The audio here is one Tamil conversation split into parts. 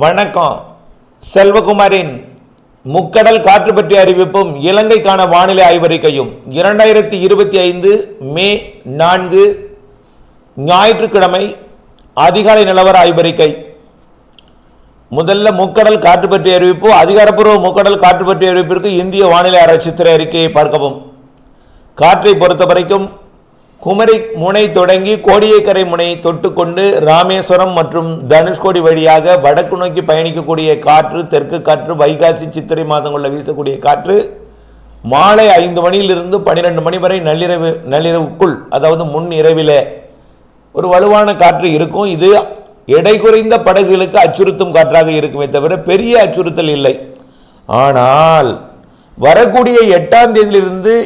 வணக்கம். செல்வகுமாரின் முக்கடல் காற்று பற்றிய அறிவிப்பும் இலங்கைக்கான வானிலை ஆய்வறிக்கையும் 2025 மே 4 ஞாயிற்றுக்கிழமை அதிகாலை நிலவர ஆய்வறிக்கை. முதல்ல முக்கடல் காற்று பற்றிய அறிவிப்பு. அதிகாரப்பூர்வ முக்கடல் காற்று பற்றிய அறிவிப்பிற்கு இந்திய வானிலை ஆராய்ச்சி துறை அறிக்கையை பார்க்கவும். காற்றை பொறுத்த வரைக்கும் குமரி முனை தொடங்கி கோடியக்கரை முனை தொட்டுக்கொண்டு ராமேஸ்வரம் மற்றும் தனுஷ்கோடி வழியாக வடக்கு நோக்கி பயணிக்கக்கூடிய காற்று தெற்கு காற்று வைகாசி சித்திரை மாதங்களில் வீசக்கூடிய காற்று மாலை 5 மணியிலிருந்து 12 மணி வரை நள்ளிரவுக்குள், அதாவது முன் இரவிலே ஒரு வலுவான காற்று இருக்கும். இது எடை குறைந்த படகுகளுக்கு அச்சுறுத்தும் காற்றாக இருக்குமே தவிர பெரிய அச்சுறுத்தல் இல்லை. ஆனால் வரக்கூடிய 8ஆம் தேதியிலிருந்து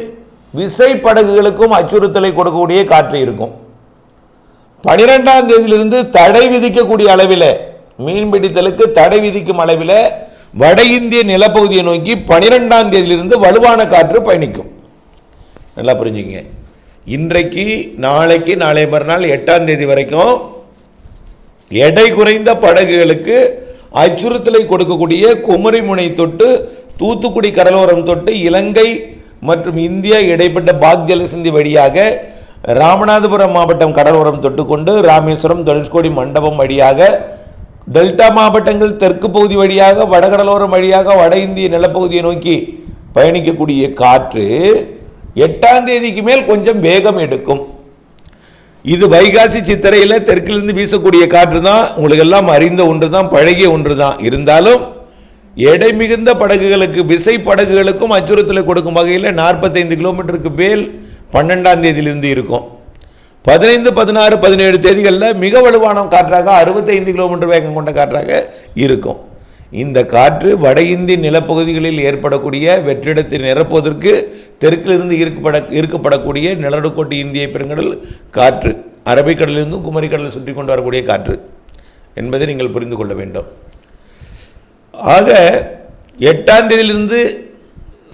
விசை படகுகளுக்கும் அச்சுறுத்தலை கொடுக்கக்கூடிய காற்று இருக்கும். 12ஆம் தேதியிலிருந்து தடை விதிக்கக்கூடிய அளவில், மீன்பிடித்தலுக்கு தடை விதிக்கும் அளவில் வட இந்திய நிலப்பகுதியை நோக்கி 12ஆம் தேதியிலிருந்து வலுவான காற்று பயணிக்கும். நல்லா புரிஞ்சுங்க. இன்றைக்கு நாளைக்கு நாளை மறுநாள் 8ஆம் தேதி வரைக்கும் எடை குறைந்த படகுகளுக்கு அச்சுறுத்தலை கொடுக்கக்கூடிய குமரி முனை தொட்டு தூத்துக்குடி கடலோரம் தொட்டு இலங்கை மற்றும் இந்தியா இடைப்பட்ட பாக் ஜலசந்தி வழியாக ராமநாதபுரம் மாவட்டம் கடலோரம் தொட்டுக்கொண்டு ராமேஸ்வரம் தனுஷ்கோடி மண்டபம் வழியாக டெல்டா மாவட்டங்கள் தெற்கு பகுதி வழியாக வடகடலோரம் வழியாக வட இந்திய நிலப்பகுதியை நோக்கி பயணிக்கக்கூடிய காற்று 8ஆம் தேதிக்கு மேல் கொஞ்சம் வேகம் எடுக்கும். இது வைகாசி சித்திரையில் தெற்கிலிருந்து வீசக்கூடிய காற்று தான். உங்களுக்கு எல்லாம் அறிந்த ஒன்று தான், பழகிய ஒன்று தான். இருந்தாலும் எடை மிகுந்த படகுகளுக்கு விசை படகுகளுக்கும் அச்சுறுத்தலை கொடுக்கும் வகையில் 45 கிலோமீட்டருக்கு மேல் 12ஆம் தேதியிலிருந்து இருக்கும். 15, 16, 17 தேதிகளில் மிக வலுவான காற்றாக 65 கிலோமீட்டர் வேகம் கொண்ட காற்றாக இருக்கும். இந்த காற்று வட இந்திய நிலப்பகுதிகளில் ஏற்படக்கூடிய வெற்றிடத்தை நிரப்புவதற்கு தெற்கிலிருந்து இருக்கப்படக்கூடிய நிலநடுக்கோட்டு இந்திய பெருங்கடல் காற்று அரபிக்கடலிலிருந்தும் குமரிக்கடலில் சுற்றி கொண்டு வரக்கூடிய காற்று என்பதை நீங்கள் புரிந்து கொள்ள வேண்டும். ஆக 8ஆம் தேதியிலிருந்து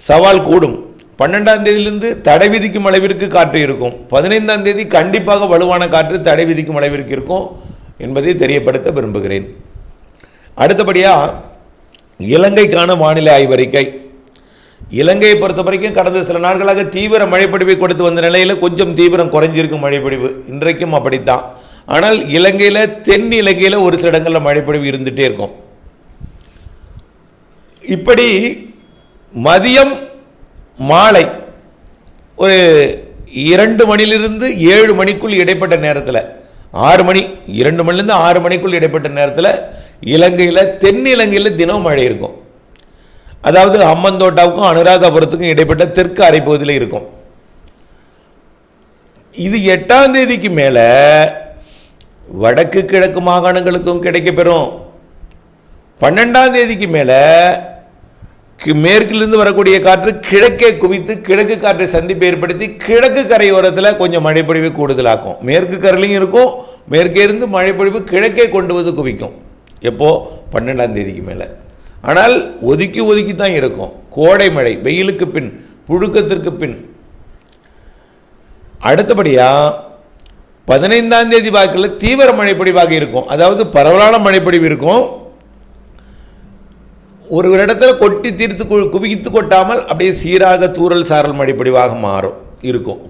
சவால் கூடும். 12ஆம் தேதியிலிருந்து தடை விதிக்கும் அளவிற்கு காற்று இருக்கும். 15ஆம் தேதி கண்டிப்பாக வலுவான காற்று தடை விதிக்கும் அளவிற்கு இருக்கும் என்பதை தெரியப்படுத்த விரும்புகிறேன். அடுத்தபடியாக இலங்கைக்கான வானிலை ஆய்வறிக்கை. இலங்கையை பொறுத்த வரைக்கும் கடந்த சில நாட்களாக தீவிர மழைப்பொழிவை கொடுத்து வந்த நிலையில் கொஞ்சம் தீவிரம் குறைஞ்சிருக்கும் மழைப்பொழிவு. இன்றைக்கும் அப்படித்தான். ஆனால் இலங்கையில் தென் இலங்கையில் ஒரு சில இடங்களில் மழைப்பொழிவு இருந்துகிட்டே இருக்கும். இப்படி மதியம் மாலை ஒரு 2 மணிலிருந்து 7 மணிக்குள் இடைப்பட்ட நேரத்தில் 6 மணி 2 மணிலேருந்து 6 மணிக்குள் இடைப்பட்ட நேரத்தில் இலங்கையில் தென் இலங்கையில் தினம் மழை இருக்கும். அதாவது அம்மந்தோட்டாவுக்கும் அனுராதபுரத்துக்கும் இடைப்பட்ட தெற்கு அரைப்பகுதியில் இருக்கும். இது 8ஆம் தேதிக்கு மேலே வடக்கு கிழக்கு மாகாணங்களுக்கும் கிடைக்கப்பெறும். 12ஆம் தேதிக்கு மேலே மேற்கிலிருந்து வரக்கூடிய காற்று கிழக்கே குவித்து கிழக்கு காற்றை சந்திப்பை ஏற்படுத்தி கிழக்கு கரையோரத்தில் கொஞ்சம் மழைப்பொழிவு கூடுதலாக்கும். மேற்கு கரையிலையும் இருக்கும். மேற்கே இருந்து மழைப்பொழிவு கிழக்கே கொண்டு வந்து குவிக்கும். எப்போது? 12ஆம் தேதிக்கு மேலே. ஆனால் ஒதுக்கி தான் இருக்கும். கோடை மழை, வெயிலுக்கு பின், புழுக்கத்திற்கு பின். அடுத்தபடியாக 15ஆம் தேதி வாக்கில் தீவிர மழைப்பொழிவாக இருக்கும். அதாவது பரவலான மழைப்பொழிவு இருக்கும். ஒரு இடத்துல கொட்டி தீர்த்து குவித்து கொட்டாமல் அப்படியே சீராக தூறல் சாரல் மழைப்பொழிவாக மாறும் இருக்கும்.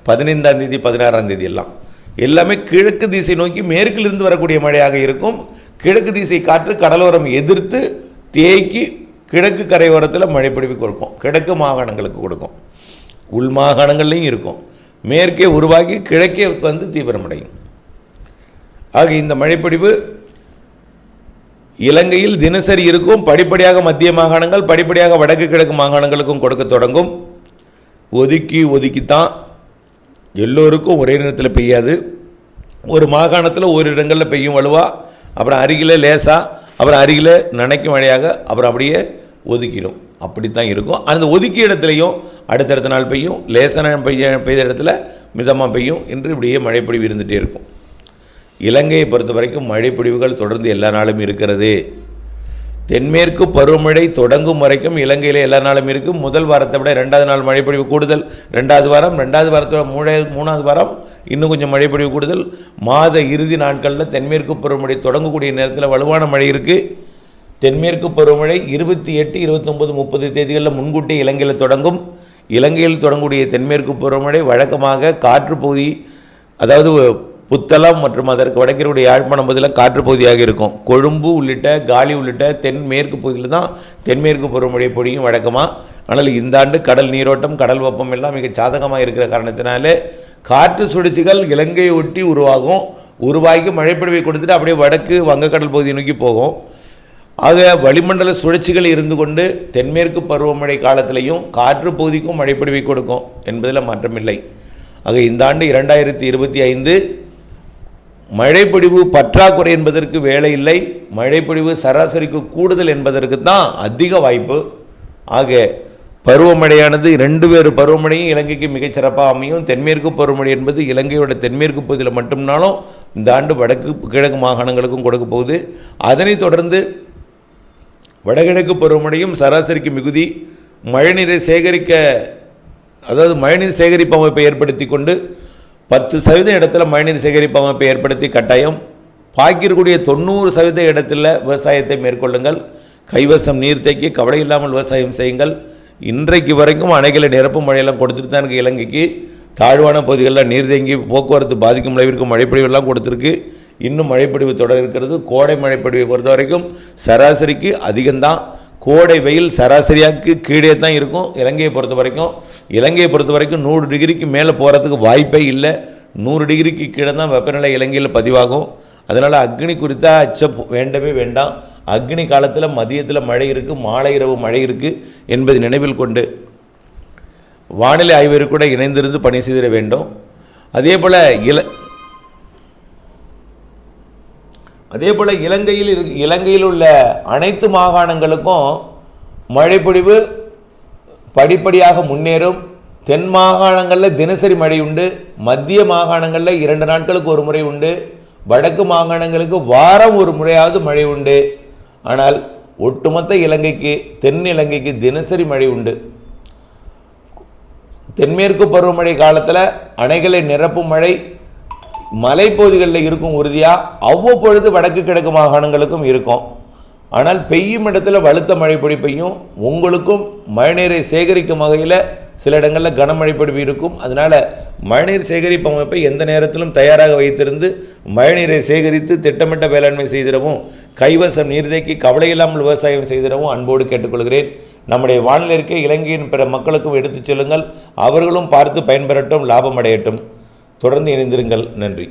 15ஆம் தேதி 16ஆம் தேதி எல்லாமே கிழக்கு திசை நோக்கி மேற்கிலிருந்து வரக்கூடிய மழையாக இருக்கும். கிழக்கு திசை காற்று கடலோரம் எதிர்த்து தேக்கி கிழக்கு கரையோரத்தில் மழைப்பொழிவு கொடுக்கும். கிழக்கு மாகாணங்களுக்கு கொடுக்கும். உள் மாகாணங்கள்லையும் இருக்கும். மேற்கே உருவாகி கிழக்கே வந்து தீவிரமடையும். ஆக இந்த மழைப்பொழிவு இலங்கையில் தினசரி இருக்கும். படிப்படியாக மத்திய மாகாணங்கள், படிப்படியாக வடக்கு கிழக்கு மாகாணங்களுக்கும் கொடுக்க தொடங்கும். ஒதுக்கித்தான் எல்லோருக்கும் ஒரே நேரத்தில் பெய்யாது. ஒரு மாகாணத்தில் ஒரு இடங்களில் பெய்யும் வலுவாக, அப்புறம் அருகில் லேசாக, அப்புறம் அருகில் நனைக்கும் மழையாக, அப்புறம் அப்படியே ஒதுக்கிடும். அப்படித்தான் இருக்கும். அந்த ஒதுக்கிய இடத்துலையும் அடுத்தடுத்த நாள் பெய்யும். லேசான பெய்த இடத்துல மிதமாக பெய்யும் என்று இப்படியே மழைப்பொழிவு இருந்துகிட்டே இருக்கும். இலங்கையை பொறுத்த வரைக்கும் மழைப்பொழிவுகள் தொடர்ந்து எல்லா நாளும் இருக்கிறது. தென்மேற்கு பருவமழை தொடங்கும் வரைக்கும் இலங்கையில் எல்லா நாளும் இருக்கும். முதல் வாரத்தை விட 2வது நாள் மழைப்பொழிவு கூடுதல். 2வது வாரம், 2வது வாரத்தோட 3வது வாரம் இன்னும் கொஞ்சம் மழைப்பொழிவு கூடுதல். மாத இறுதி நாட்களில் தென்மேற்கு பருவமழை தொடங்கக்கூடிய நேரத்தில் வலுவான மழை இருக்குது. தென்மேற்கு பருவமழை 28, 29, 30 தேதிகளில் முன்கூட்டி இலங்கையில் தொடங்கும். இலங்கையில் தொடங்கக்கூடிய தென்மேற்கு பருவமழை வழக்கமாக காற்று பகுதி, அதாவது புத்தளம் மற்றும் அதற்கு வடக்கினுடைய யாழ்ப்பாணம் பகுதியில் காற்று பகுதியாக இருக்கும். கொழும்பு உள்ளிட்ட காலி உள்ளிட்ட தென்மேற்கு பகுதியில் தான் தென்மேற்கு பருவமழை பொழியும் வழக்கமாக. ஆனால் இந்த ஆண்டு கடல் நீரோட்டம், கடல் வெப்பம் எல்லாம் மிக சாதகமாக இருக்கிற காரணத்தினாலே காற்று சுழற்சிகள் இலங்கையை ஒட்டி உருவாகி மழைப்பொழிவை கொடுத்துட்டு அப்படியே வடக்கு வங்கக்கடல் பகுதியை நோக்கி போகும். ஆக வளிமண்டல சுழற்சிகள் இருந்து கொண்டு தென்மேற்கு பருவமழை காலத்திலையும் காற்று பகுதிக்கும் மழைப்பொழிவை கொடுக்கும் என்பதில் மாற்றமில்லை. ஆக இந்த ஆண்டு 2025 மழைப்பொழிவு பற்றாக்குறை என்பதற்கு வேலை இல்லை, மழைப்பொழிவு சராசரிக்கு கூடுதல் என்பதற்கு தான் அதிக வாய்ப்பு. ஆக பருவமழையானது 2 வேறு பருவமழையும் இலங்கைக்கு மிகச்சிறப்பாக அமையும். தென்மேற்கு பருவமழை என்பது இலங்கையோட தென்மேற்கு பகுதியில் மட்டும்னாலும் இந்த ஆண்டு வடக்கு கிழக்கு மாகாணங்களுக்கும் கொடுக்க போகுது. அதனைத் தொடர்ந்து வடகிழக்கு பருவமழையும் சராசரிக்கு மிகுதி, மழைநீரை சேகரிக்க, அதாவது மழைநீர் சேகரிப்பு அமைப்பை ஏற்படுத்தி கொண்டு 10% இடத்துல மழைநீர் சேகரிப்பு அமைப்பை ஏற்படுத்தி கட்டாயம் பாக்கியிருக்கூடிய 90% இடத்துல விவசாயத்தை மேற்கொள்ளுங்கள். கைவசம் நீர் தேக்கி கவலை இல்லாமல் விவசாயம் செய்யுங்கள். இன்றைக்கு வரைக்கும் அணைகளை நிரப்பும் மழையெல்லாம் கொடுத்துட்டு தான் இருக்குது. இலங்கைக்கு தாழ்வான பகுதிகளில் நீர் தேங்கி போக்குவரத்து பாதிக்கும் அளவிற்கு மழைப்பொழிவெல்லாம் கொடுத்துருக்கு. இன்னும் மழைப்பொழிவு தொடர் இருக்கிறது. கோடை மழைப்பொழிவை பொறுத்த வரைக்கும் சராசரிக்கு அதிகம்தான். கோடை வெயில் சராசரியாக்கு கீழே தான் இருக்கும். இலங்கையை பொறுத்த வரைக்கும் 100 டிகிரிக்கு மேலே போகிறதுக்கு வாய்ப்பே இல்லை. 100 டிகிரிக்கு கீழே தான் வெப்பநிலை இலங்கையில் பதிவாகும். அதனால் அக்னி குறித்தா அச்சம் வேண்டவே வேண்டாம். அக்னி காலத்தில் மதியத்தில் மழை இருக்குது, மாலை இரவு மழை இருக்குது என்பதை நினைவில் கொண்டு வானிலை ஆய்வருக்கு கூட இணைந்திருந்து பணி செய்திட வேண்டும். அதே போல் இலங்கையில் உள்ள அனைத்து மாகாணங்களுக்கும் மழைப்பொழிவு படிப்படியாக முன்னேறும். தென் மாகாணங்களில் தினசரி மழை உண்டு, மத்திய மாகாணங்களில் 2 நாட்களுக்கு ஒரு முறை உண்டு, வடக்கு மாகாணங்களுக்கு வாரம் ஒரு முறையாவது மழை உண்டு. ஆனால் ஒட்டுமொத்த இலங்கைக்கு, தென் இலங்கைக்கு தினசரி மழை உண்டு. தென்மேற்கு பருவமழை காலத்தில் அணைகளை நிரப்பும் மழை மலைப்பகுதிகளில் இருக்கும் உறுதியாக, அவ்வப்பொழுது வடக்கு கிழக்கு மாகாணங்களுக்கும் இருக்கும். ஆனால் பெய்யும் இடத்துல வலுத்த மழைப்பொழி பெய்யும். உங்களுக்கும் மழைநீரை சேகரிக்கும் வகையில் சில இடங்களில் கனமழை பொழிவு இருக்கும். அதனால் மழைநீர் சேகரிப்பு அமைப்பை எந்த நேரத்திலும் தயாராக வைத்திருந்து மழைநீரை சேகரித்து திட்டமிட்ட வேளாண்மை செய்திடவும், கைவசம் நீர் தேக்கி கவலையில்லாமல் விவசாயம் செய்திடவும் அன்போடு கேட்டுக்கொள்கிறேன். நம்முடைய வானிலைக்கு இலங்கையின் பிற மக்களுக்கும் எடுத்துச் செல்லுங்கள். அவர்களும் பார்த்து பயன்பெறட்டும், லாபம் அடையட்டும். தொடர்ந்து இணைந்திருங்கள். நன்றி.